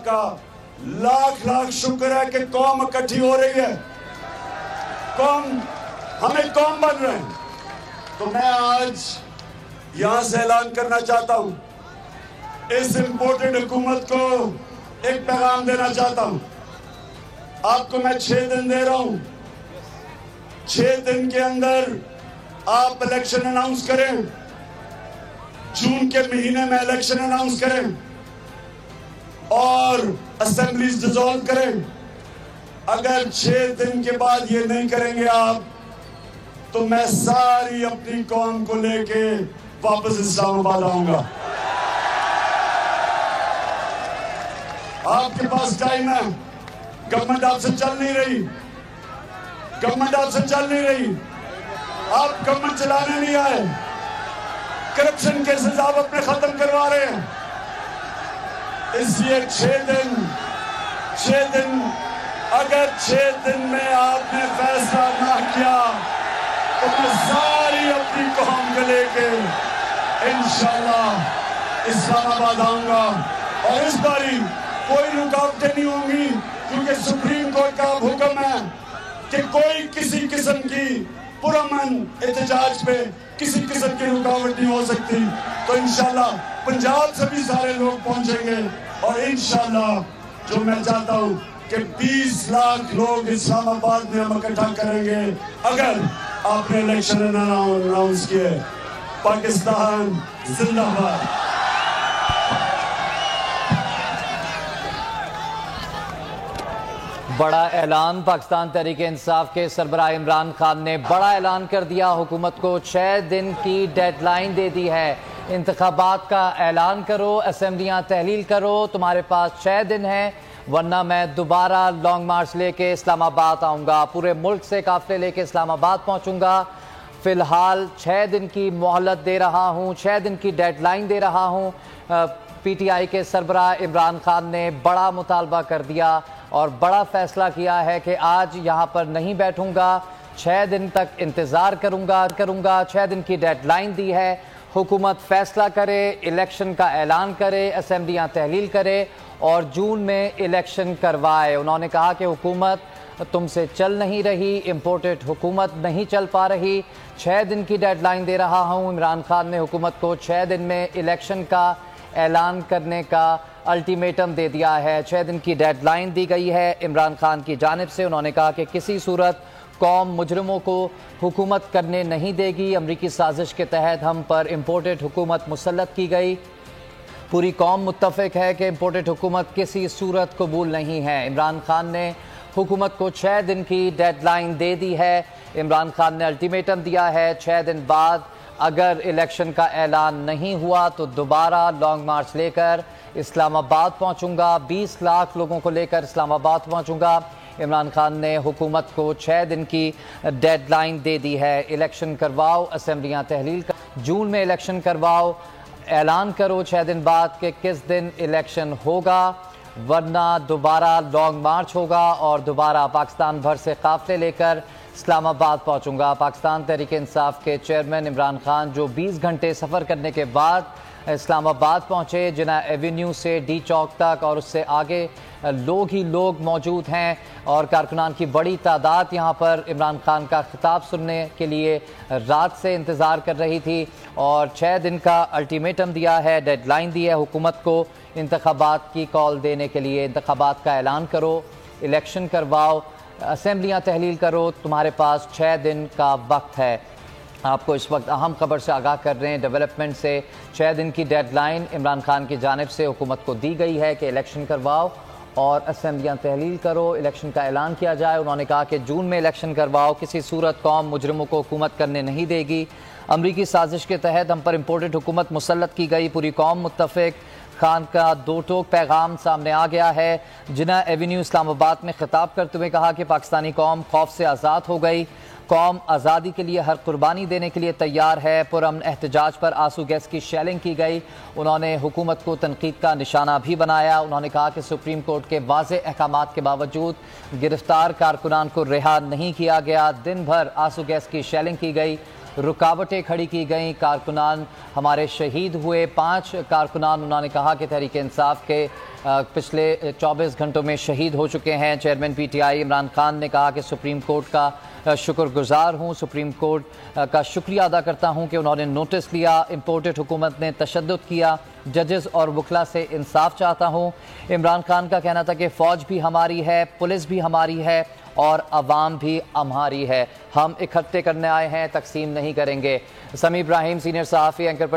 کا لاکھ لاکھ شکر ہے کہ قوم اکٹھی ہو رہی ہے، ہمیں قوم بن رہے ہیں۔ تو میں آج یہاں سے اعلان کرنا چاہتا ہوں، اس امپورٹڈ حکومت کو ایک پیغام دینا چاہتا ہوں۔ آپ کو میں 6 دن دے رہا ہوں، 6 دن کے اندر آپ الیکشن اناؤنس کریں، جون کے مہینے میں الیکشن اناؤنس کریں اور اسمبلیز ڈیزالو کریں۔ اگر 6 دن کے بعد یہ نہیں کریں گے آپ، تو میں ساری اپنی قوم کو لے کے واپس اسلام آباد آؤں گا۔ آپ کے پاس ٹائم ہے، گورنمنٹ آپ سے چل نہیں رہی، آپ گورنمنٹ چلانے نہیں آئے، کرپشن کیسز آپ اپنے ختم کروا رہے ہیں۔ اس لیے 6 دن اگر 6 دن میں آپ نے فیصلہ نہ کیا تو میں ساری اپنی قوم کو لے کے انشاءاللہ اسلام آباد آؤں گا، اور اس باری کوئی رکاوٹیں نہیں ہوں گی، کیونکہ سپریم کورٹ کا حکم ہے کہ کوئی کسی قسم کی پرامن احتجاج پہ کسی قسم کی رکاوٹ نہیں ہو سکتی۔ تو انشاءاللہ پنجاب سے بھی سارے لوگ پہنچیں گے، اور انشاءاللہ جو میں چاہتا ہوں کہ 20 لاکھ لوگ اسلام آباد میں ہم اکٹھا کریں گے اگر آپ نے الیکشن اناؤنس کیے۔ پاکستان زندہ باد۔ بڑا اعلان پاکستان تحریک انصاف کے سربراہ عمران خان نے بڑا اعلان کر دیا، حکومت کو 6 دن کی ڈیڈ لائن دے دی ہے۔ انتخابات کا اعلان کرو، اسمبلیاں تحلیل کرو، تمہارے پاس 6 دن ہیں، ورنہ میں دوبارہ لانگ مارچ لے کے اسلام آباد آؤں گا، پورے ملک سے قافلے لے کے اسلام آباد پہنچوں گا۔ فی الحال 6 دن کی مہلت دے رہا ہوں، 6 دن کی ڈیڈ لائن دے رہا ہوں۔ پی ٹی آئی کے سربراہ عمران خان نے بڑا مطالبہ کر دیا اور بڑا فیصلہ کیا ہے کہ آج یہاں پر نہیں بیٹھوں گا، 6 دن تک انتظار کروں گا۔ 6 دن کی ڈیڈ لائن دی ہے، حکومت فیصلہ کرے، الیکشن کا اعلان کرے، اسمبلیاں تحلیل کرے اور جون میں الیکشن کروائے۔ انہوں نے کہا کہ حکومت تم سے چل نہیں رہی، امپورٹڈ حکومت نہیں چل پا رہی، 6 دن کی ڈیڈ لائن دے رہا ہوں۔ عمران خان نے حکومت کو 6 دن میں الیکشن کا اعلان کرنے کا الٹیمیٹم دے دیا ہے، 6 دن کی ڈیڈ لائن دی گئی ہے عمران خان کی جانب سے۔ انہوں نے کہا کہ کسی صورت قوم مجرموں کو حکومت کرنے نہیں دے گی، امریکی سازش کے تحت ہم پر امپورٹڈ حکومت مسلط کی گئی، پوری قوم متفق ہے کہ امپورٹڈ حکومت کسی صورت قبول نہیں ہے۔ عمران خان نے حکومت کو 6 دن کی ڈیڈ لائن دے دی ہے۔ عمران خان نے الٹیمیٹم دیا ہے، 6 دن بعد اگر الیکشن کا اعلان نہیں ہوا تو دوبارہ لانگ مارچ لے کر اسلام آباد پہنچوں گا، 20 لاکھ لوگوں کو لے کر اسلام آباد پہنچوں گا۔ عمران خان نے حکومت کو 6 دن کی ڈیڈ لائن دے دی ہے، الیکشن کرواؤ، اسمبلیاں تحلیل جون میں الیکشن کرواؤ، اعلان کرو 6 دن بعد کہ کس دن الیکشن ہوگا، ورنہ دوبارہ لانگ مارچ ہوگا اور دوبارہ پاکستان بھر سے قافلے لے کر اسلام آباد پہنچوں گا۔ پاکستان تحریک انصاف کے چیئرمین عمران خان جو 20 گھنٹے سفر کرنے کے بعد اسلام آباد پہنچے، جناح ایونیو سے ڈی چوک تک اور اس سے آگے لوگ ہی لوگ موجود ہیں، اور کارکنان کی بڑی تعداد یہاں پر عمران خان کا خطاب سننے کے لیے رات سے انتظار کر رہی تھی، اور 6 دن کا الٹیمیٹم دیا ہے، ڈیڈ لائن دی ہے حکومت کو انتخابات کی کال دینے کے لیے۔ انتخابات کا اعلان کرو، الیکشن کرواؤ، اسمبلیاں تحلیل کرو، تمہارے پاس 6 دن کا وقت ہے۔ آپ کو اس وقت اہم خبر سے آگاہ کر رہے ہیں، ڈیولپمنٹ سے 6 دن کی ڈیڈ لائن عمران خان کی جانب سے حکومت کو دی گئی ہے کہ الیکشن کرواؤ اور اسمبلیاں تحلیل کرو، الیکشن کا اعلان کیا جائے۔ انہوں نے کہا کہ جون میں الیکشن کرواؤ، کسی صورت قوم مجرموں کو حکومت کرنے نہیں دے گی، امریکی سازش کے تحت ہم پر امپورٹڈ حکومت مسلط کی گئی، پوری قوم متفق۔ خان کا 2 ٹوک پیغام سامنے آ گیا ہے، جناح ایونیو اسلام آباد میں خطاب کرتے ہوئے کہا کہ پاکستانی قوم خوف سے آزاد ہو گئی، قوم آزادی کے لیے ہر قربانی دینے کے لیے تیار ہے۔ پرامن احتجاج پر آنسو گیس کی شیلنگ کی گئی، انہوں نے حکومت کو تنقید کا نشانہ بھی بنایا۔ انہوں نے کہا کہ سپریم کورٹ کے واضح احکامات کے باوجود گرفتار کارکنان کو رہا نہیں کیا گیا، دن بھر آنسو گیس کی شیلنگ کی گئی، رکاوٹیں کھڑی کی گئیں، کارکنان ہمارے شہید ہوئے، 5 کارکنان انہوں نے کہا کہ تحریک انصاف کے پچھلے 24 گھنٹوں میں شہید ہو چکے ہیں۔ Chairman P T I Imran Khan نے کہا کہ سپریم کورٹ کا شکر گزار ہوں، سپریم کورٹ کا شکریہ ادا کرتا ہوں کہ انہوں نے نوٹس لیا، امپورٹڈ حکومت نے تشدد کیا، ججز اور وکلا سے انصاف چاہتا ہوں۔ عمران خان کا کہنا تھا کہ فوج بھی ہماری ہے، پولیس بھی ہماری ہے اور عوام بھی ہماری ہے، ہم اکٹھے کرنے آئے ہیں، تقسیم نہیں کریں گے۔ سمیع ابراہیم سینئر صحافی اینکر پر